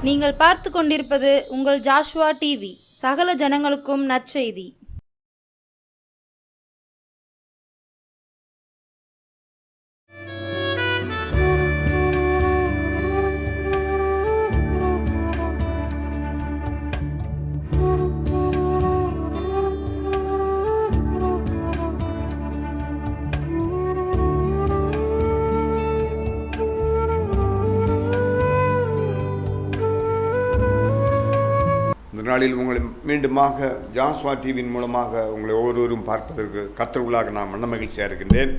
நீங்கள் பார்த்து கொண்டிருப்பது உங்கள் ஜாஷ்வா டிவி. சகல ஜனங்களுக்கும் நற்செய்தி. இந்த நாளில் உங்களை மீண்டுமாக ஜாஷ்வா டிவியின் மூலமாக உங்களை ஒவ்வொருவரும் பார்ப்பதற்கு கர்த்தருக்குள்ளாக நான் மன மகிழ்ச்சியாக இருக்கின்றேன்.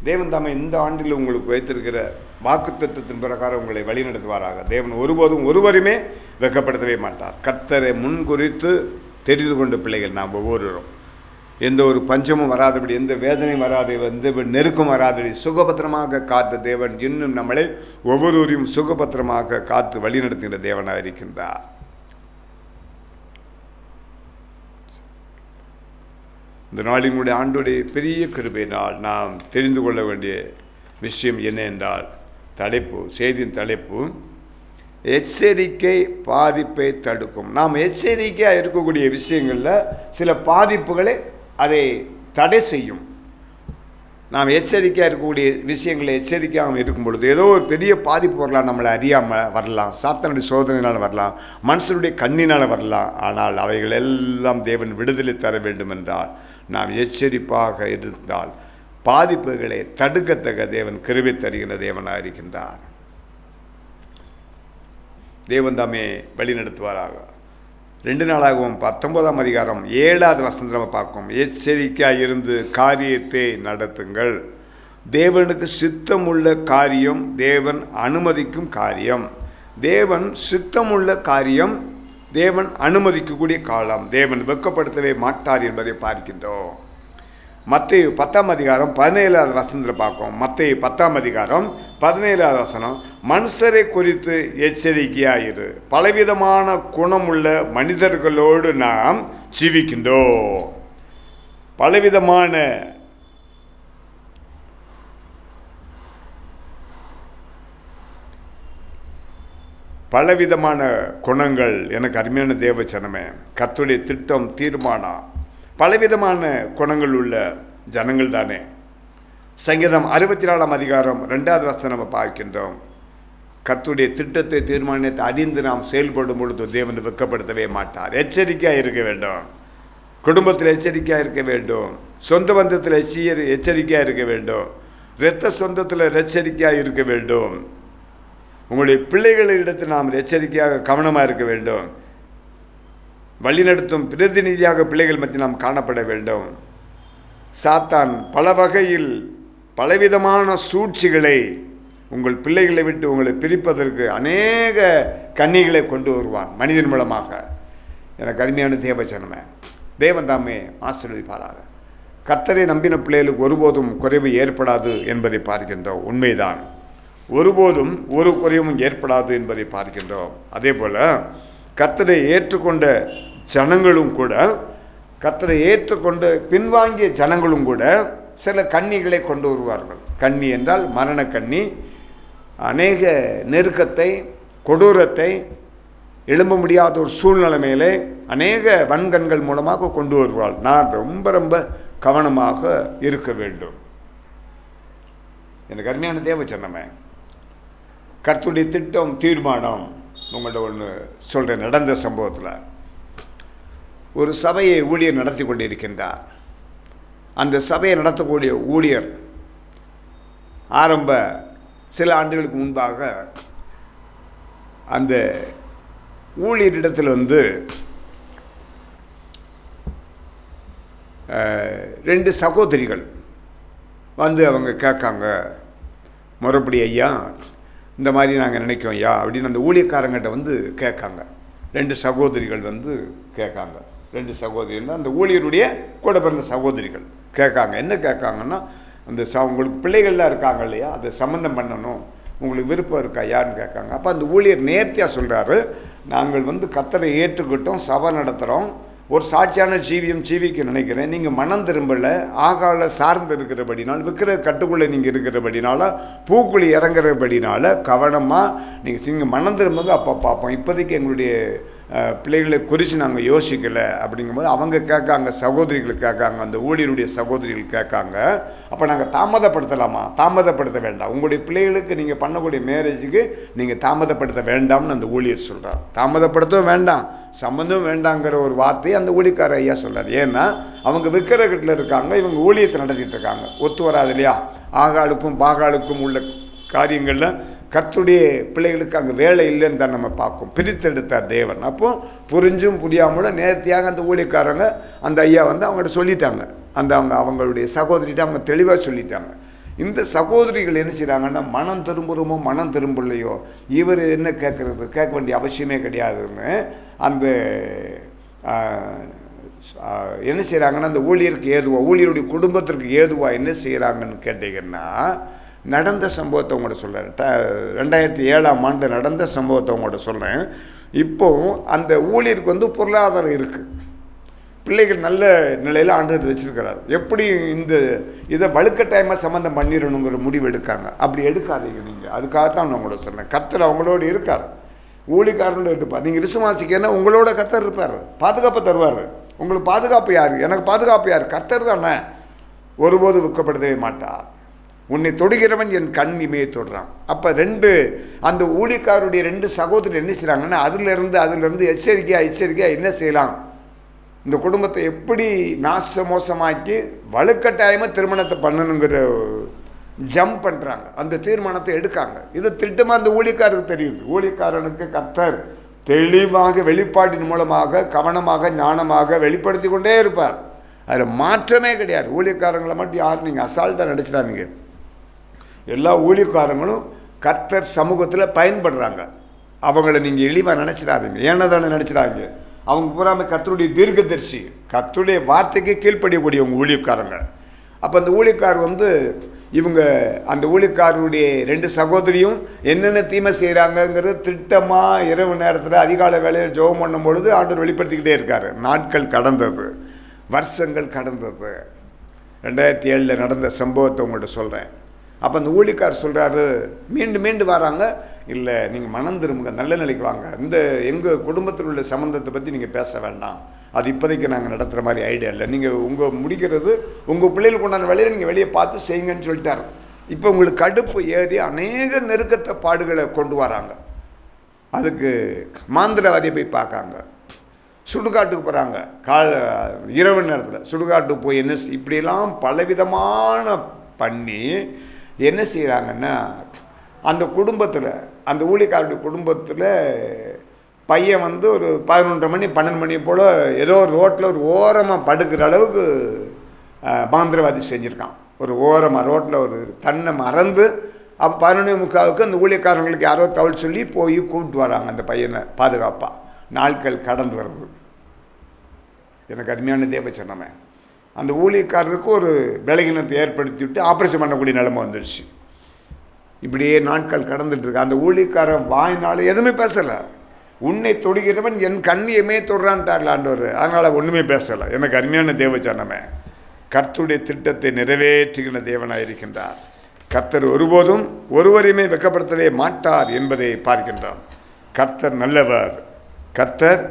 தேவன் தாமே இந்த ஆண்டில் உங்களுக்கு வைத்திருக்கிற வாக்குத்தத்தத்தின் பிரகாரம் உங்களை வழிநடத்துவாராக. தேவன் ஒருபோதும் ஒருவருமே வெட்கப்படுத்தவே மாட்டார். கர்த்தரை முன்குறித்து தெரிந்து கொண்ட பிள்ளைகள் நாம் ஒவ்வொருவரும் எந்த ஒரு பஞ்சமும் வராதபடி, எந்த வேதனையும் வராது, எந்த நெருக்கம் வராதபடி சுகபத்திரமாக காத்த தேவன் இன்னும் நம்மளை ஒவ்வொருவரையும் சுகபத்திரமாக காத்து வழிநடத்துகின்ற தேவனாக இருக்கின்றார். இந்த நாளினுடைய ஆண்டுடைய பெரிய கிருபையினால் நாம் தெரிந்து கொள்ள வேண்டிய விஷயம் என்ன என்றால், செய்தியின் தலைப்பு எச்சரிக்கை பாதிப்பை தடுக்கும். நாம் எச்சரிக்கையாக இருக்கக்கூடிய விஷயங்களில் சில பாதிப்புகளை அதை தடை செய்யும். நாம் எச்சரிக்கையாக இருக்கக்கூடிய விஷயங்களை எச்சரிக்கையாக இருக்கும் பொழுது ஏதோ ஒரு பெரிய பாதிப்பு வரலாம், நம்மளை அறியாமல் வரலாம், சாத்தானுடைய சோதனையினால் வரலாம், மனுஷனுடைய கண்ணினால் வரலாம். ஆனால் அவைகள் எல்லாம் தேவன் விடுதலை தர வேண்டும் என்றால் நாம் எச்சரிப்பாக இருந்தால் பாதிப்புகளை தடுக்கத்தக்க தேவன் கிருபை தருகின்ற தேவனாக இருக்கின்றார். தேவன் தாமே வழி நடத்துவாராக. 2 நாளாகவும் 19ஆம் அதிகாரம் 7வது வசனத்தை பார்க்கும். எச்சரிக்கையாக இருந்து காரியத்தை நடத்துங்கள். தேவனுக்கு சித்தமுள்ள காரியம் தேவன் அனுமதிக்கும் காரியம். தேவன் சித்தமுள்ள காரியம் தேவன் அனுமதிக்கக்கூடிய காலம். தேவன் வெட்கப்படுத்தவே மாட்டார் என்பதை பார்க்கின்றோம். மத்தேயு 10ஆம் அதிகாரம் 17வது வசனத்தில் பார்க்கும். மத்தேயு 10ஆம் அதிகாரம் 17வது வசனம், மனுஷரை குறித்து எச்சரிக்கையாயிரு. பலவிதமான குணமுள்ள மனிதர்களோடு நாம் ஜீவிக்கின்றோம். பலவிதமான குணங்கள். எனக்கு அருமையான தேவச்சனமே, கர்த்தருடைய திட்டம் தீர்மானம் பலவிதமான குணங்கள் உள்ள ஜனங்கள் தானே. சங்கீதம் 64ஆம் அதிகாரம் 2வது வசனம் நம்ம பார்க்கின்றோம். கர்த்தருடைய திட்டத்தை தீர்மானத்தை அறிந்து நாம் செயல்படும் பொழுது தேவனை வெட்கப்படுத்தவே மாட்டார். எச்சரிக்கையாக இருக்க வேண்டும். குடும்பத்தில் எச்சரிக்கையாக இருக்க வேண்டும். சொந்த பந்தத்தில் எச்சரிக்கையாக இருக்க வேண்டும். இரத்த சொந்தத்தில் எச்சரிக்கையாக இருக்க வேண்டும். உங்களுடைய பிள்ளைகளிடத்தில் நாம் எச்சரிக்கையாக கவனமாக இருக்க வேண்டும். வழிநடத்தும் பிரதிநிதியாக பிள்ளைகள் மத்தியில் நாம் காணப்பட வேண்டும். சாத்தான் பல வகையில் பலவிதமான சூழ்ச்சிகளை உங்கள் பிள்ளைகளை விட்டு உங்களை பிரிப்பதற்கு அநேக கன்னிகளை கொண்டு வருவான் மனிதன் மூலமாக. எனக்கு அருமையான தேவச்சனமே, தேவன் தாமே ஆசீர்வதிப்பாராக. கர்த்தரை நம்பின பிள்ளைகளுக்கு ஒருபோதும் குறைவு ஏற்படாது என்பதை பார்க்கின்றோம். உண்மைதான், ஒருபோதும் ஒரு குறைவும் ஏற்படாது என்பதை பார்க்கின்றோம். அதே போல் கர்த்தரை ஏற்றுக்கொண்ட ஜனங்களும் கூட, கர்த்தரை ஏற்றுக்கொண்டு பின்வாங்கிய ஜனங்களும் கூட சில கன்னிகளை கொண்டு வருவார்கள். கன்னி என்றால் மரண கன்னி. அநேக நெருக்கத்தை, கொடூரத்தை, எழும்ப முடியாத ஒரு சூழ்நிலை மேலே அநேக வன்கண்கள் மூலமாக கொண்டு வருவாள். நான் ரொம்ப ரொம்ப கவனமாக இருக்க வேண்டும். எனக்கு அருமையான தேவச்சனமே, கர்த்தருடைய திட்டம் தீர்மானம். உங்கள்கிட்ட ஒன்று சொல்கிறேன். நடந்த சம்பவத்தில் ஒரு சபையை ஊழியர் நடத்தி கொண்டிருக்கின்றார். அந்த சபையை நடத்தக்கூடிய ஊழியர் சில ஆண்டுகளுக்கு முன்பாக அந்த ஊழியரிடத்தில் 2 சகோதரிகள் அவங்க கேட்காங்க, மறுபடி ஐயா இந்த மாதிரி நாங்கள் நினைக்கோம் ஐயா அப்படின்னு அந்த ஊழியக்காரங்கிட்ட கேட்காங்க. 2 சகோதரிகள் கேட்காங்க. 2 சகோதரிகள் அந்த ஊழியருடைய கூட பிறந்த சகோதரிகள் கேட்காங்க. என்ன கேட்காங்கன்னா, அந்த உங்களுக்கு பிள்ளைகள்லாம் இருக்காங்க இல்லையா, அதை சம்மந்தம் பண்ணணும், உங்களுக்கு விருப்பம் இருக்கா யாருன்னு கேட்காங்க. அப்போ அந்த ஊழியர் நேர்த்தியாக சொல்கிறாரு, நாங்கள் கர்த்தரை ஏற்றுக்கிட்டோம், சபை நடத்துகிறோம், ஒரு சாட்சியான ஜீவியம் ஜீவிக்க நினைக்கிறேன். நீங்கள் மனம் திரும்பலை, ஆகால சார்ந்து இருக்கிறபடினால், விற்கிற கட்டுக்குள்ளே நீங்கள் இருக்கிறபடினால, பூக்குழி இறங்குறபடினால கவனமாக நீங்கள் மனம் திரும்புங்க. அப்போ பார்ப்போம். இப்போதைக்கு எங்களுடைய பிள்ளைகளை குறித்து நாங்கள் யோசிக்கலை அப்படிங்கும்போது அவங்க கேட்காங்க, சகோதரிகள் கேட்காங்க, அந்த ஊழியருடைய சகோதரிகள் கேட்காங்க. அப்போ நாங்கள் தாமதப்படுத்தலாமா? தாமதப்படுத்த வேண்டாம். உங்களுடைய பிள்ளைகளுக்கு நீங்கள் பண்ணக்கூடிய மேரேஜுக்கு நீங்கள் தாமதப்படுத்த வேண்டாம்னு அந்த ஊழியர் சொல்கிறார். தாமதப்படுத்தவும் வேண்டாம், சம்மந்தம் வேண்டாங்கிற ஒரு வார்த்தையை அந்த ஊழியக்கார ஐயா சொல்கிறார். ஏன்னா அவங்க விற்கிற கட்டில் இருக்காங்க, இவங்க ஊழியத்தை நடத்திட்டு இருக்காங்க. ஒத்து வராது இல்லையா? ஆகாளுக்கும் பாகாளுக்கும் உள்ள காரியங்களில் கர்த்தருடைய பிள்ளைகளுக்கு அங்கே வேலை இல்லைன்னு தான் நம்ம பார்க்கும். பிரித்தெடுத்தார் தேவன். அப்போ புரிஞ்சும் புரியாமலும் நேர்த்தியாக அந்த ஊழியக்காரங்க அந்த ஐயா அவங்கள்ட்ட சொல்லிட்டாங்க. அவங்களுடைய சகோதரிகிட்ட அவங்க தெளிவாக சொல்லிட்டாங்க. இந்த சகோதரிகள் என்ன செய்கிறாங்கன்னா, மனம் திரும்புகிறோமோ மனம் திரும்பலையோ, இவர் என்ன கேட்க வேண்டிய அவசியமே கிடையாதுன்னு அந்த என்ன செய்கிறாங்கன்னா, அந்த ஊழியருக்கு ஏதுவாக, ஊழியருடைய குடும்பத்திற்கு ஏதுவாக என்ன செய்கிறாங்கன்னு கேட்டீங்கன்னா, நடந்த சம்பவத்தை உங்கள்கிட்ட சொல்கிறேன். 2007ஆம் ஆண்டு நடந்த சம்பவத்தை உங்கள்கிட்ட சொல்கிறேன். இப்போது அந்த ஊழியருக்கு பொருளாதாரம் இருக்குது, பிள்ளைகள் நல்ல நிலையில் ஆண்டவர் வச்சுருக்கிறார். எப்படி இதை வலுக்கட்டாயமாக சம்மந்தம் பண்ணிடணுங்கிற முடிவு எடுக்காங்க. அப்படி எடுக்காதீங்க நீங்கள். அதுக்காகத்தான் நான் உங்களோட சொல்கிறேன். கர்த்தர் அவங்களோடு இருக்கார், ஊழியக்காரனோட இருப்பார். நீங்கள் விசுவாசிக்கன்னா உங்களோட கர்த்தர் இருப்பார், பாதுகாப்பு தருவார். உங்களுக்கு பாதுகாப்பு யார்? எனக்கு பாதுகாப்பு யார்? கர்த்தர் தானே. ஒருபோது விற்கப்படுத்தவே மாட்டார். உன்னை தொடுகிறவன் என் கண் இமையை தொடுறான். அப்போ அந்த ஊழியக்காரருடைய 2 சகோதரர் என்ன செய்கிறாங்கன்னா, அதிலிருந்து எச்சரிக்கையாக என்ன செய்யலாம், இந்த குடும்பத்தை எப்படி மோசமாக்கி வலுக்கட்டாயமாக திருமணத்தை பண்ணணுங்கிற ஜம்ப் பண்ணுறாங்க. அந்த தீர்மானத்தை எடுக்காங்க. இது திட்டமாக அந்த ஊழியக்காரருக்கு தெரியுது. ஊழியக்காரனுக்கு கர்த்தர் தெளிவாக வெளிப்பாட்டின் மூலமாக கவனமாக ஞானமாக வெளிப்படுத்தி கொண்டே இருப்பார். அதில் மாற்றமே கிடையாது. ஊழியக்காரங்களை மட்டும் யாரும் நீங்கள் அசால்ட்டாக நினச்சிடாதீங்க. எல்லா ஊழியக்காரங்களும் கர்த்தர் சமூகத்தில் பயன்படுறாங்க. அவங்கள நீங்கள் இழிவாக நினச்சிடாதீங்க, ஏனதானே நினச்சிடாதீங்க. அவங்க பூராமே கர்த்தருடைய தீர்க்கதரிசி, கர்த்தருடைய வார்த்தைக்கு கீழ்ப்படியக்கூடியவங்க ஊழியக்காரங்க. அப்போ அந்த ஊழியக்கார் இவங்க அந்த ஊழியக்காரருடைய 2 சகோதரியும் என்னென்ன தீமை செய்கிறாங்கங்கிறது திட்டமாக இரவு நேரத்தில் அதிகாலை வேளையில் ஜெபம் பண்ணும் பொழுது ஆண்டவர் வெளிப்படுத்திக்கிட்டே இருக்கார். நாட்கள் கடந்தது, வருஷங்கள் கடந்தது. 2007 நடந்த சம்பவத்தை உங்கள்கிட்ட சொல்கிறேன். அப்போ அந்த ஊழியக்கார் சொல்கிறாரு, மீண்டும் வராங்க. இல்லை, நீங்கள் மனம் திரும்புங்க, நல்ல நிலைக்கு வாங்க. எங்கள் குடும்பத்தில் உள்ள சம்பந்தத்தை பற்றி நீங்கள் பேச வேண்டாம், அது இப்போதைக்கு நாங்கள் நடத்துகிற மாதிரி ஐடியா இல்லை. நீங்கள் முடிக்கிறது உங்கள் பிள்ளைகளுக்கு உண்டான வேலையை நீங்கள் வெளியே பார்த்து செய்யுங்கன்னு சொல்லிட்டார். இப்போ உங்களுக்கு கடுப்பு ஏறி அநேக நெருக்கத்தை பாடுகளை கொண்டு வராங்க. அதுக்கு மாந்திரவாதியை போய் பார்க்காங்க, சுடுகாட்டுக்கு போகிறாங்க. இரவு நேரத்தில் சுடுகாட்டுக்கு போய் இப்படியெல்லாம் பலவிதமான பண்ணி என்ன செய்கிறாங்கன்னா, அந்த குடும்பத்தில், அந்த ஊழியக்காரருடைய குடும்பத்தில் பையன் ஒரு 11 மணி 12 மணி போல் ஏதோ ஒரு ரோட்டில் ஒரு ஓரமாக படுக்கிற அளவுக்கு மாந்திரவாதி செஞ்சுருக்கான். ஒரு ஓரமாக ரோட்டில் ஒரு தன்னை மறந்து. அப்போ 11:45 அந்த ஊழியக்காரங்களுக்கு யாரோ தவள் சொல்லி போய் கூப்பிட்டு வராங்க அந்த பையனை பாதுகாப்பாக. நாட்கள் கடந்து வருது. எனக்கு அருமையான தேவை சொன்னவன் அந்த ஊழியக்காரருக்கு ஒரு பலகீனத்தை ஏற்படுத்தி விட்டு ஆப்ரேஷன் பண்ணக்கூடிய நிலைமை வந்துடுச்சு. இப்படியே நாட்கள் கடந்துட்டுருக்கு. அந்த ஊழியக்காரன் வாயினால எதுவுமே பேசலை. உன்னை தொடுகிறவன் என் கண்ணியமே தொடுறான்ட்டார்ல ஆண்டவர். அதனால் ஒன்றுமே பேசலை. எனக்கு அருமையான தேவ சொன்னவன் கர்த்தருடைய திட்டத்தை நிறைவேற்றுகிற தேவனாக இருக்கின்றார். கர்த்தர் ஒருபோதும் ஒருவரையுமே வெட்கப்படுத்தவே மாட்டார் என்பதை பார்க்கின்றான். கர்த்தர் நல்லவர், கர்த்தர்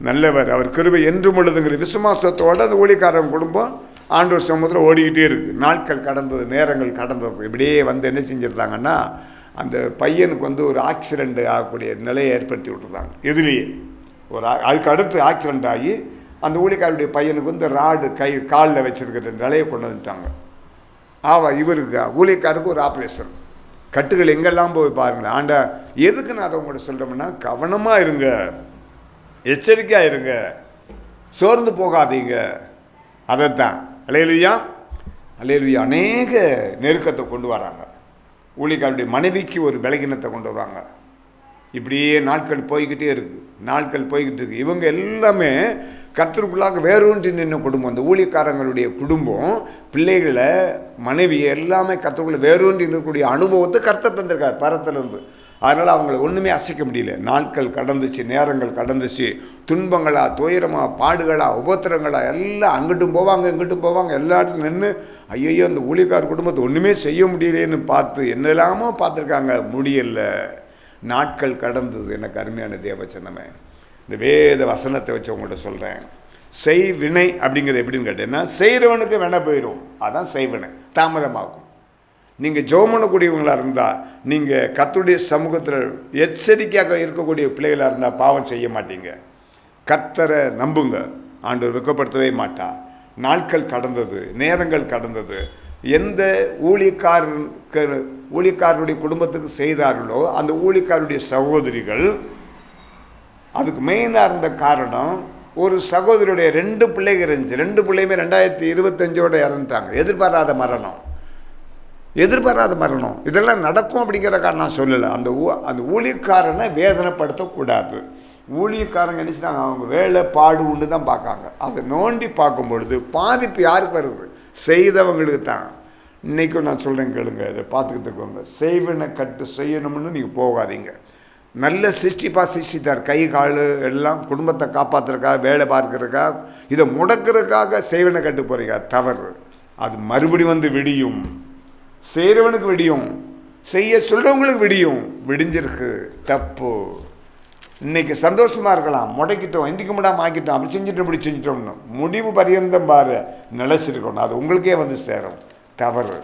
நல்லவர், அவர் கிருபை என்றும் உள்ளதுங்கிற விசுவாசத்தோடு அந்த ஊழியக்காரன் குடும்பம் ஆண்டவர் சமூகத்தில் ஓடிக்கிட்டே இருக்குது. நாட்கள் கடந்தது, நேரங்கள் கடந்தது. இப்படியே என்ன செஞ்சுருந்தாங்கன்னா, அந்த பையனுக்கு ஒரு ஆக்சிடெண்ட் ஆகக்கூடிய நிலையை ஏற்படுத்தி விட்டுருந்தாங்க. இதுலேயே அதுக்கு அடுத்து ஆக்சிடெண்ட் ஆகி அந்த ஊழியக்காரருடைய பையனுக்கு ராடு காலில் வச்சுருக்கிற நிலையை கொண்டு வந்துட்டாங்க. இவருக்கு ஊழியக்காருக்கு ஒரு ஆப்ரேஷன். கட்டுகள் எங்கெல்லாம் போய் பாருங்களேன். எதுக்கு நான் அதை உங்கள்கிட்ட சொல்கிறோம்னா, கவனமாக இருங்க, எச்சரிக்கையாக இருங்க, சோர்ந்து போகாதீங்க. அதைத்தான் அல்லேலூயா அல்லேலூயா அநேக நெருக்கத்தை கொண்டு வராங்க. ஊழியக்காரருடைய மனைவிக்கு ஒரு பலகீனத்தை கொண்டு வராங்க. இப்படியே நாட்கள் போய்கிட்டே இருக்குது. இவங்க எல்லாமே கர்த்தருக்குள்ளாக வேரூன்றி நின்ற குடும்பம். அந்த ஊழியக்காரங்களுடைய குடும்பம், பிள்ளைகளை, மனைவி எல்லாமே கர்த்தருக்குள்ள வேரூன்றி இருக்கக்கூடிய அனுபவத்தை கர்த்தர் தந்திருக்கார் பரத்திலிருந்து. அதனால் அவங்கள ஒன்றுமே அசைக்க முடியல. நாட்கள் கடந்துச்சு, நேரங்கள் கடந்துச்சு, துன்பங்களா, துயரமா, பாடுகளா, உபத்திரங்களா எல்லாம் அங்கிட்டும் போவாங்க இங்கிட்டும் போவாங்க. எல்லா இடத்துலையும் நின்று ஐயோ அந்த ஊழியக்கார குடும்பத்தை ஒன்றுமே செய்ய முடியலேன்னு பார்த்து என்னெல்லாமோ பார்த்துருக்காங்க, முடியலை. நாட்கள் கடந்தது. எனக்கு அருமையான தேவச்சனமே, இந்த வேத வசனத்தை வச்சு உங்கள்கிட்ட சொல்கிறேன். செய்வினை அப்படிங்கிறது எப்படின்னு கேட்டீங்கன்னா, செய்கிறவனுக்கு வேணா போயிடும், அதான் செய்வினை, தாமதமாகும். நீங்கள் ஜெபம் பண்ணக்கூடியவங்களாக இருந்தால், நீங்கள் கர்த்தருடைய சமூகத்தில் எச்சரிக்கையாக இருக்கக்கூடிய பிள்ளைகளாக இருந்தால் பாவம் செய்ய மாட்டீங்க. கர்த்தரை நம்புங்க, ஆண்டவர் வெட்கப்படுத்தவே மாட்டார். நாட்கள் கடந்தது, நேரங்கள் கடந்தது. எந்த ஊழியக்காரருடைய குடும்பத்துக்கு செய்தார்களோ அந்த ஊழியக்காரருடைய சகோதரிகள், அதுக்கு மெயினாக இருந்த காரணம், ஒரு சகோதரியுடைய 2 பிள்ளைகள் இருந்துச்சு. 2 பிள்ளையுமே 2025 இறந்துட்டாங்க. எதிர்பாராத மரணம். இதெல்லாம் நடக்கும் அப்படிங்கிறக்காக நான் சொல்லலை. அந்த ஊழியக்காரனை வேதனைப்படுத்தக்கூடாது. ஊழியக்காரங்க நினச்சிட்டாங்க அவங்க வேலை பாடு உண்டு தான் பார்க்காங்க. அதை நோண்டி பார்க்கும் பொழுது பாதிப்பு யாருக்கு வருது? செய்தவங்களுக்கு தான். இன்றைக்கும் நான் சொல்கிறேன் கேளுங்க, இதை பார்த்துக்கிட்டு இருக்கோங்க. செய்வனை கட்டு செய்யணும்னு நீங்கள் போகாதீங்க. நல்ல சிருஷ்டித்தார், கை கால் எல்லாம் குடும்பத்தை காப்பாற்றுறதுக்காக, வேலை பார்க்கறதுக்காக, இதை முடக்கிறதுக்காக செய்வனை கட்டு போகிறீங்க, தவறு. அது மறுபடி வந்து விடியும். செய்கிறவனுக்கு விடியும், செய்ய சொல்கிறவங்களுக்கு விடியும். விடிஞ்சிருக்கு, தப்பு. இன்றைக்கி சந்தோஷமாக இருக்கலாம், முடக்கிட்டோம், இன்றைக்கு முடாமல் ஆக்கிட்டோம், அப்படி செஞ்சுட்டோம் இப்படி செஞ்சிட்டோம்னு முடிவு பரியந்தம் பாரு நிலச்சிருக்கணும், அது உங்களுக்கே வந்து சேரும், தவறு.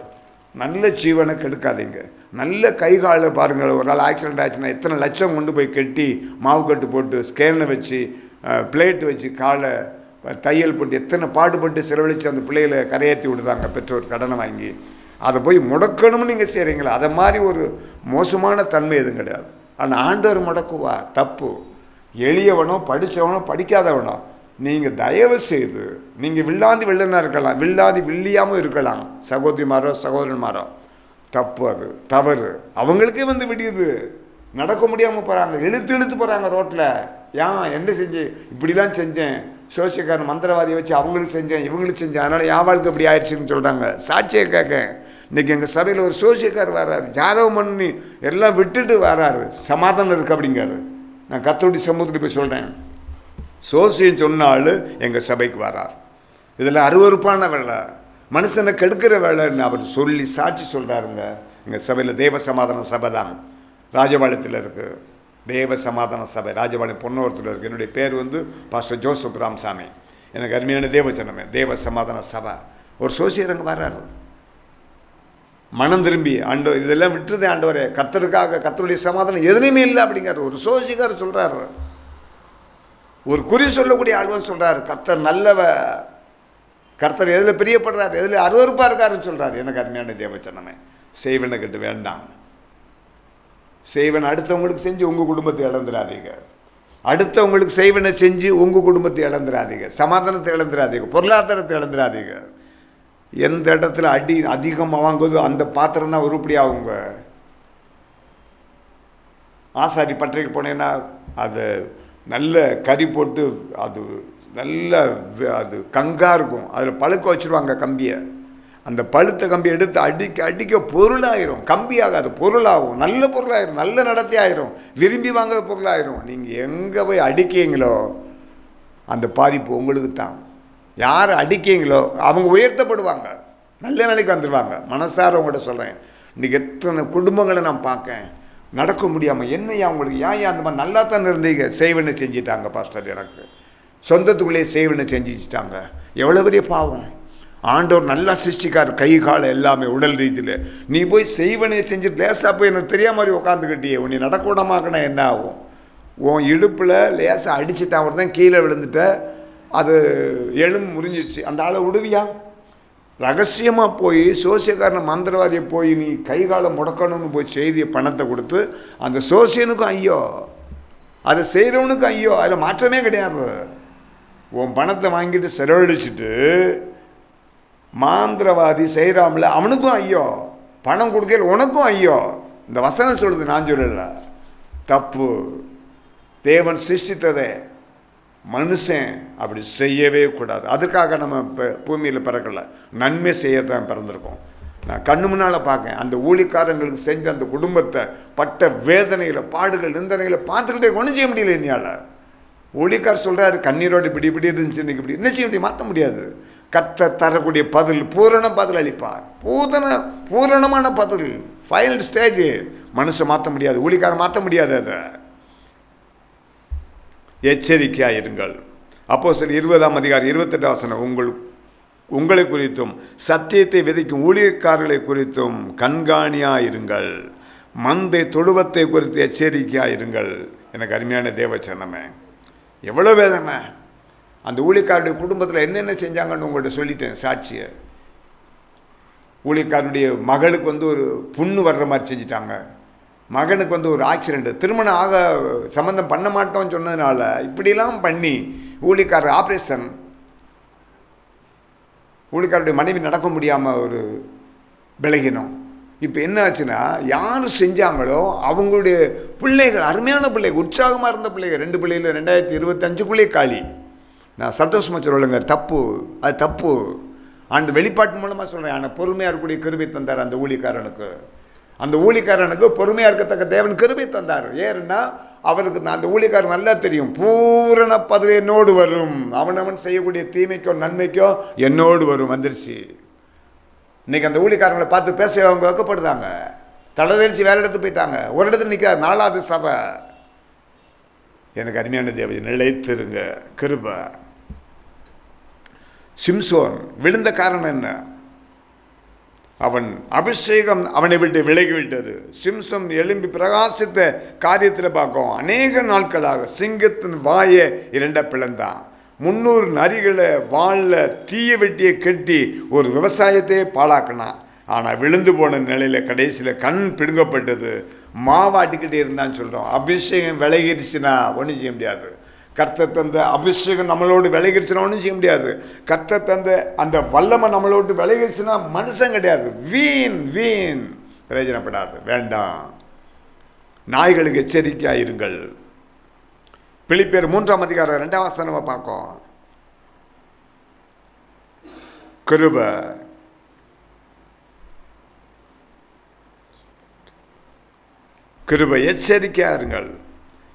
நல்ல ஜீவனை கெடுக்காதீங்க. நல்ல கை காலை பாருங்கள். ஒரு நாள் ஆக்சிடென்ட் ஆச்சுன்னா எத்தனை லட்சம் கொண்டு போய் கட்டி, மாவு கட்டு போட்டு, ஸ்கேனை வச்சு, பிளேட்டு வச்சு, காலை தையல் போட்டு, எத்தனை பாடுபட்டு செலவழித்து அந்த பிள்ளைகளை கரையேற்றி விடுதாங்க பெற்றோர் கடனை வாங்கி. அதை போய் முடக்கணும்னு நீங்கள் செய்கிறீங்களா? அதை மாதிரி ஒரு மோசமான தன்மை எதுவும் கிடையாது. ஆனால் ஆண்டவர் முடக்குவா, தப்பு. எளியவனோ படித்தவனோ படிக்காதவனோ நீங்கள் தயவு செய்து, நீங்கள் வில்லாதி வில்லனாக இருக்கலாம், வில்லாதி வில்லியாமல் இருக்கலாம், சகோதரிமாரோ சகோதரன்மாரோ, தப்பு, அது தவறு. அவங்களுக்கே வந்து விடியுது, நடக்க முடியாமல் போகிறாங்க, இழுத்து போகிறாங்க ரோட்டில். என்ன செஞ்சேன், இப்படிலாம் செஞ்சேன், சோசியக்காரன் மந்திரவாதியை வச்சு அவங்களுக்கு செஞ்சேன், இவங்களுக்கு செஞ்சேன், அதனால் என் வாழ்க்கை இப்படி ஆயிடுச்சுன்னு சொல்கிறாங்க. சாட்சியை கேட்க இன்றைக்கி எங்கள் சபையில் ஒரு சோசியக்காரர் வராரு, ஜாதகம் பண்ணி எல்லாம் விட்டுட்டு வராரு, சமாதானம் இருக்குது அப்படிங்காரு. நான் கர்த்தருடைய சமூகத்தில் போய் சொல்கிறேன், சோசியம் சொன்னாலும் எங்கள் சபைக்கு வரார். இதில் அருவருப்பான வேலை, மனுஷனை கெடுக்கிற வேலைன்னு அவர் சொல்லி சாட்சி சொல்கிறாருங்க. எங்கள் சபையில் தேவ சமாதான சபை தான், ராஜபாளையத்தில் இருக்குது. தேவ சமாதான சபை ராஜபாளையம் பொன்னோரத்தில் இருக்குது. என்னுடைய பேர் வந்து பாஸ்டர் ஜோசப் ராமசாமி. எனக்கு அருமையான தேவச்சனமே, தேவ சமாதான சபை. ஒரு சோசியரங்க வர்றாரு, மனம் திரும்பி, இதெல்லாம் விட்டுருதே ஆண்டவரே, கர்த்தருக்காக, கர்த்தருடைய சமாதானம் எதுலையுமே இல்லை அப்படிங்கிறார். ஒரு சோசியக்காரர் சொல்கிறாரு, ஒரு குறி சொல்லக்கூடிய ஆழ்வன் சொல்கிறார், கர்த்தர் நல்லவ, கர்த்தர் எதில் பிரியப்படுறாரு, எதில் அருவருப்பாக இருக்காருன்னு சொல்கிறார். எனக்கு அருமையான தேவச்சனமே, செய்வனை கட்டு வேண்டாம். செய்வனை அடுத்தவங்களுக்கு செஞ்சு உங்கள் குடும்பத்தை இழந்துடாதீங்க. அடுத்தவங்களுக்கு செய்வனை செஞ்சு உங்கள் குடும்பத்தை இழந்துடாதீங்க, சமாதானத்தை இழந்துடாதீங்க, பொருளாதாரத்தை இழந்துடாதீங்க. எந்த இடத்துல அடி அதிகமாக வாங்குதோ அந்த பாத்திரம் தான் உருப்படி ஆகுங்க. ஆசாரி பட்டறைக்கு போனேன்னா அது நல்ல கறி போட்டு, அது நல்ல அது கங்காக இருக்கும், அதில் பழுக்க வச்சுருவாங்க கம்பியை. அந்த பழுத்த கம்பியை எடுத்து அடிக்க பொருளாயிரும், கம்பியாகாது, பொருளாகும், நல்ல பொருளாயிரும், நல்ல நடத்தி ஆயிரும், விரும்பி வாங்குற பொருளாயிரும். நீங்கள் எங்கே போய் அடிக்கீங்களோ அந்த பாதிப்பு உங்களுக்கு தான். யார் அடிக்கீங்களோ அவங்க உயர்த்தப்படுவாங்க, நல்ல நிலைக்கு வந்துடுவாங்க. மனசார உங்கள்கிட்ட சொல்கிறேன், இன்றைக்கி எத்தனை குடும்பங்களை நான் பார்க்கேன், நடக்க முடியாமல், என்னையா உங்களுக்கு ஏன் அந்த மாதிரி நல்லா தானே இருந்தீங்க, செய்வனை செஞ்சிட்டாங்க பாஸ்டர், எனக்கு சொந்தத்துக்குள்ளேயே செய்வனை செஞ்சுட்டாங்க. எவ்வளோ பெரிய பாவம். ஆண்டவர் நல்லா சிருஷ்டிக்கார், கை காலை எல்லாமே உடல் ரீதியில். நீ போய் செய்வனையை செஞ்சுட்டு லேசாக போய் எனக்கு தெரியாம மாதிரி உட்காந்துக்கிட்டியே, உன்னை நடக்க விடமாக்கணும், என்ன ஆகும்? உன் இடுப்பில் லேசாக அடிச்சுட்டான், ஒரு தான் கீழே விழுந்துட்ட, அது எலும்பு முறிஞ்சிடுச்சு, அந்த ஆளை விடுவியா? ரகசியமாக போய் சோசியக்காரனை மந்திரவாதியை போய் நீ கை காலை முடக்கணும்னு போய் செய்தியை பணத்தை கொடுத்து, அந்த சோசியனுக்கும் ஐயோ, அதை செய்கிறவனுக்கும் ஐயோ, அதில் மாற்றமே கிடையாது. உன் பணத்தை வாங்கிட்டு செலவழிச்சிட்டு மாந்திரவாதி செய்கிறாமல அவனுக்கும் ஐயோ, பணம் கொடுக்கல உனக்கும் ஐயோ. இந்த வசனம் சொல்லுது, நான் சொல்லல, தப்பு. தேவன் சிருஷ்டித்ததை மனுஷன் அப்படி செய்யவே கூடாது. அதுக்காக நம்ம இப்போ பூமியில் பிறக்கலை, நன்மை செய்யத்தான் பிறந்திருக்கோம். நான் கண்ணு முன்னால் பார்க்கேன். அந்த ஊழிக்காரங்களுக்கு செஞ்ச அந்த குடும்பத்தை பட்ட வேதனையில், பாடுகள், நிந்தனைகளை பார்த்துக்கிட்டே ஒன்றும் செய்ய முடியல. என்னையால் ஊழிக்கார் சொல்கிறாரு, கண்ணீரோடு இப்படி இப்படி இருந்துச்சு, இன்னைக்கு இப்படி என்ன செய்ய முடியும்? மாற்ற முடியாது. கர்த்தர் தரக்கூடிய பதில் பூரண பதில் அளிப்பார். பூரணமான பதில், ஃபைனல் ஸ்டேஜ். மனுஷன் மாற்ற முடியாது, ஊழிக்காரன் மாற்ற முடியாது. அதை எச்சரிக்கையாயிருங்கள். அப்போஸ்தலர் 20:28 உங்களை குறித்தும் சத்தியத்தை விதைக்கும் ஊழியக்காரர்களை குறித்தும் கண்காணியாயிருங்கள். மந்தை தொழுவத்தை குறித்து எச்சரிக்கையாயிருங்கள். எனக்கு அருமையான தேவச்சனமே, எவ்வளோ வேதனை! அந்த ஊழியக்காரருடைய குடும்பத்தில் என்னென்ன செஞ்சாங்கன்னு உங்கள்கிட்ட சொல்லிட்டேன் சாட்சியை. ஊழியக்காரருடைய மகளுக்கு ஒரு புண்ணு வர்ற மாதிரி செஞ்சிட்டாங்க. மகனுக்கு ஒரு ஆக்சிடெண்ட்டு, திருமணம் சம்மந்தம் பண்ண மாட்டோம்னு சொன்னதுனால இப்படிலாம் பண்ணி ஊழியக்காரர் ஆப்ரேஷன், ஊழியக்காரருடைய மனைவி நடக்க முடியாமல் ஒரு விலகினோம். இப்போ என்ன ஆச்சுன்னா, யார் செஞ்சாங்களோ அவங்களுடைய பிள்ளைகள், அருமையான பிள்ளைகள், உற்சாகமாக இருந்த பிள்ளைகள், 2 பிள்ளைகள் 2025 காலி. நான் சந்தோஷமாக சொல்லலைங்க, தப்பு, அது தப்பு. அந்த வெளிப்பாட்டு மூலமாக சொல்கிறேன். ஆனால் பொறுமையாக இருக்கக்கூடிய கிருபை தந்தார் அந்த ஊழியக்காரனுக்கு. அந்த ஊழியக்காரனுக்கு பொறுமையாக இருக்கத்தக்க தேவன் கிருபை தந்தார். ஏன்னா அவருக்கு அந்த ஊழியக்காரன் நல்லா தெரியும், பூரண பதில் என்னோடு வரும், அவனவன் செய்யக்கூடிய தீமைக்கோ நன்மைக்கோ என்னோடு வரும். வந்துருச்சு. இன்றைக்கி அந்த ஊழியக்காரங்களை பார்த்து பேச அவங்க வைக்கப்படுதாங்க. தலைதெரிச்சு வேறு இடத்துக்கு போயிட்டாங்க. ஒரு இடத்துல நிற்க 4வது சபை. எனக்கு அருமையான தேவதை, நிலைத்திருங்க கிருபை. சிம்சோன் விழுந்த காரணம் என்ன? அவன் அபிஷேகம் அவனை விட்டு விலகிவிட்டது. சிம்சோன் எழும்பி பிரகாசித்த காரியத்தில் பார்க்கும். அநேக நாட்களாக சிங்கத்தின் வாயை 2 பிளந்தான். 300 நரிகளை வாளில் தீய வெட்டியை கட்டி ஒரு விவசாயத்தையே பாழாக்கினான். ஆனால் விழுந்து போன நிலையில் கடைசியில் கண் பிடுங்கப்பட்டது. மாவாட்டிக்கிட்டே இருந்தான்னு சொல்கிறோம். அபிஷேகம் விலகிருச்சுன்னா ஒன்றும் செய்ய முடியாது. கர்த்தர் தந்த அபிஷேகம் நம்மளோடு விலகிருச்சுன்னா ஒன்றும் செய்ய முடியாது. கர்த்தர் தந்த அந்த வல்லமை நம்மளோடு விலகிருச்சுன்னா மனுஷன் கிடையாது. வீண் பிரயோஜனப்படாது. வேண்டாம். நாய்களுக்கு எச்சரிக்கையாயிருங்கள். பிலிப்பியர் 3:2 நம்ம பார்க்கோம். கிருபை, எச்சரிக்கையாக இருங்கள்.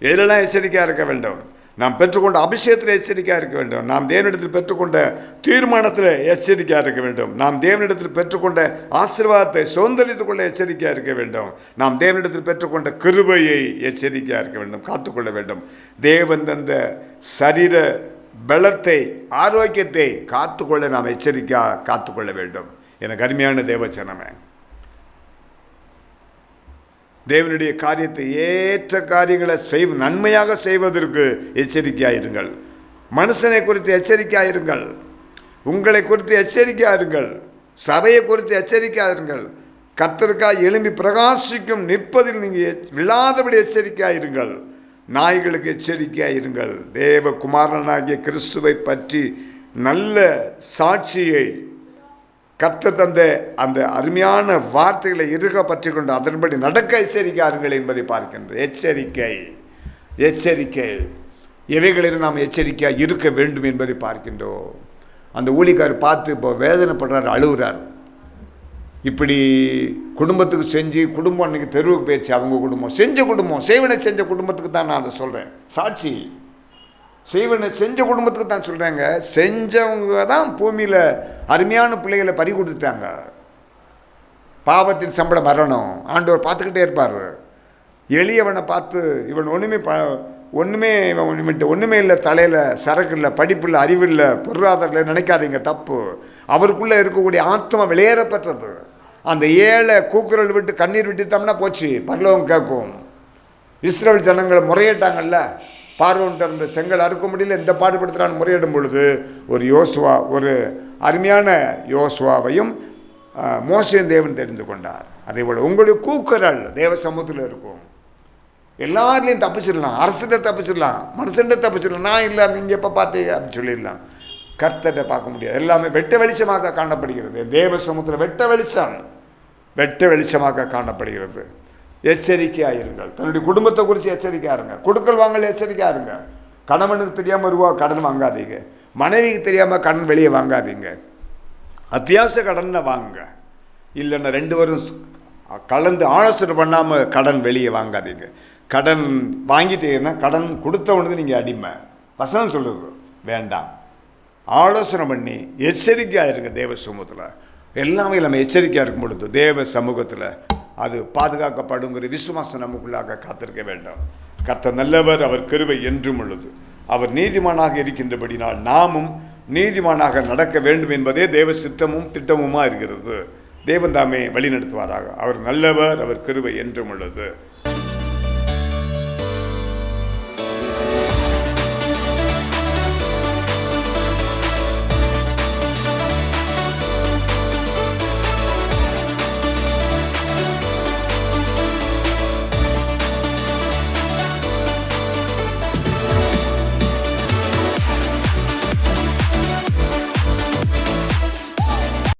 எதிலெல்லாம் எச்சரிக்கையாக இருக்க வேண்டும்? நாம் பெற்றுக்கொண்ட அபிஷேகத்தில் எச்சரிக்கையாக இருக்க வேண்டும். நாம் தேவனிடத்தில் பெற்றுக்கொண்ட தீர்மானத்தில் எச்சரிக்கையாக இருக்க வேண்டும். நாம் தேவனிடத்தில் பெற்றுக்கொண்ட ஆசீர்வாதத்தை சுதந்திரித்துக் கொள்ள எச்சரிக்கையாக இருக்க வேண்டும். நாம் தேவனிடத்தில் பெற்றுக்கொண்ட கிருபையை எச்சரிக்கையாக இருக்க வேண்டும், காத்துக்கொள்ள வேண்டும். தேவன் தந்த சரீர பலத்தை, ஆரோக்கியத்தை காத்துக்கொள்ள நாம் எச்சரிக்கையாக காத்துக்கொள்ள வேண்டும். எனக்கு அருமையான தேவச்சனமே, தேவனுடைய காரியத்தை, ஏற்ற காரியங்களை நன்மையாக செய்வதற்கு எச்சரிக்கையாயிருங்கள். மனுஷனை குறித்து எச்சரிக்கையாயிருங்கள். உங்களை குறித்து எச்சரிக்கையாயிருங்கள். சபையை குறித்து எச்சரிக்கையாயிருங்கள். கர்த்தருக்காய் எழும்பி பிரகாசிக்கும் நிற்பதில் நீங்கள் விழாதபடி எச்சரிக்கையாயிருங்கள். நாய்களுக்கு எச்சரிக்கையாயிருங்கள். தேவகுமாரனாகிய கிறிஸ்துவை பற்றி நல்ல சாட்சியை கர்த்தர் தந்த அந்த அருமையான வார்த்தைகளை இறுக பற்றி கொண்டு அதன்படி நடக்க எச்சரிக்கையாருங்கள் என்பதை பார்க்கின்றோம். எச்சரிக்கை எவைகளில் நாம் எச்சரிக்கையாக இருக்க வேண்டும் என்பதை பார்க்கின்றோம். அந்த ஊழியக்காரர் பார்த்து இப்போ வேதனைப்படுறார், அழுகுறார். இப்படி குடும்பத்துக்கு செஞ்சு குடும்பம் அன்றைக்கி தெருவுக்கு போயிடுச்சு. அவங்க குடும்பம் செய்வனை செஞ்ச குடும்பத்துக்கு தான் நான் அதை சொல்கிறேன். சாட்சி செய்வனை செஞ்ச குடும்பத்துக்கு தான் சொல்கிறாங்க. செஞ்சவங்க தான் பூமியில் அருமையான பிள்ளைகளை பறி கொடுத்துட்டாங்க. பாவத்தின் சம்பளம் மரணம். ஆண்டவர் பார்த்துக்கிட்டே இருப்பார். எளியவனை பார்த்து இவன் ஒன்றுமே இல்லை, தலையில் சரக்கு இல்லை, படிப்பு இல்லை, அறிவு இல்லை, பொருளாதாரத்தில் நினைக்காதீங்க, தப்பு. அவருக்குள்ளே இருக்கக்கூடிய ஆத்மா வெளியேறப்பட்டது. அந்த ஏழை கூக்குரல் விட்டு கண்ணீர் விட்டுட்டோம்னா போச்சு, பரலோகம் கேட்கும். இஸ்ரவேல் ஜனங்களை முறையிட்டாங்கல்ல, பார்வோன்ட்டு இருந்த செங்கல் அறுக்க முடியல, இந்த பாடுபடுத்துகிறான்னு முறையிடும் பொழுது ஒரு அருமையான யோசுவாவையும் மோசேயும் தேவன் தெரிந்து கொண்டார். அதே போல் உங்களுடைய கூக்குரல் தேவ சமூகத்தில் இருக்கும். எல்லாத்துலேயும் தப்பிச்சிடலாம். அரசுகிட்ட தப்பிச்சிடலாம், மனுஷன்கிட்ட தப்பிச்சிடலாம். நான் இல்லை, நீங்கள் எப்போ பார்த்தீங்க அப்படின்னு சொல்லிடலாம். கர்த்தரை பார்க்க முடியாது. எல்லாமே வெட்ட வெளிச்சமாக காணப்படுகிறது. தேவ சமூகத்தில் வெட்ட வெளிச்சமாக காணப்படுகிறது. எச்சரிக்கையாயிருங்கள். தன்னுடைய குடும்பத்தை குறித்து எச்சரிக்கையாக இருங்க. கொடுக்கல் வாங்கல எச்சரிக்கையாக இருங்க. கணவனுக்கு தெரியாமல் ரூபா கடன் வாங்காதீங்க. மனைவிக்கு தெரியாமல் கடன் வெளியே வாங்காதீங்க. அத்தியாவசிய கடனை வாங்குங்க. இல்லைன்னா 2 பேரும் கலந்து ஆலோசனை பண்ணாமல் கடன் வெளியே வாங்காதீங்க. கடன் வாங்கிட்டீங்கன்னா கடன் கொடுத்தவனுக்கு நீங்கள் அடிமை. வசனம் சொல்லுது வேண்டாம். ஆலோசனை பண்ணி எச்சரிக்கையாக இருங்க. தேவ சமூகத்தில் எல்லாமே நம்ம எச்சரிக்கையாக இருக்கும் பொழுது தேவ சமூகத்தில் அது பாதுகாக்கப்படுங்கிற விசுவாசம் நமக்குள்ளாக காத்திருக்க வேண்டும். கர்த்தர் நல்லவர், அவர் கிருபை என்றும் உள்ளது. அவர் நீதிமானாக இருக்கின்றபடினால் நாமும் நீதிமானாக நடக்க வேண்டும் என்பதே தேவ சித்தமும் திட்டமுமாக இருக்கிறது. தேவன் தாமே வழி நடத்துவாராக. அவர் நல்லவர், அவர் கிருபை என்றும் உள்ளது.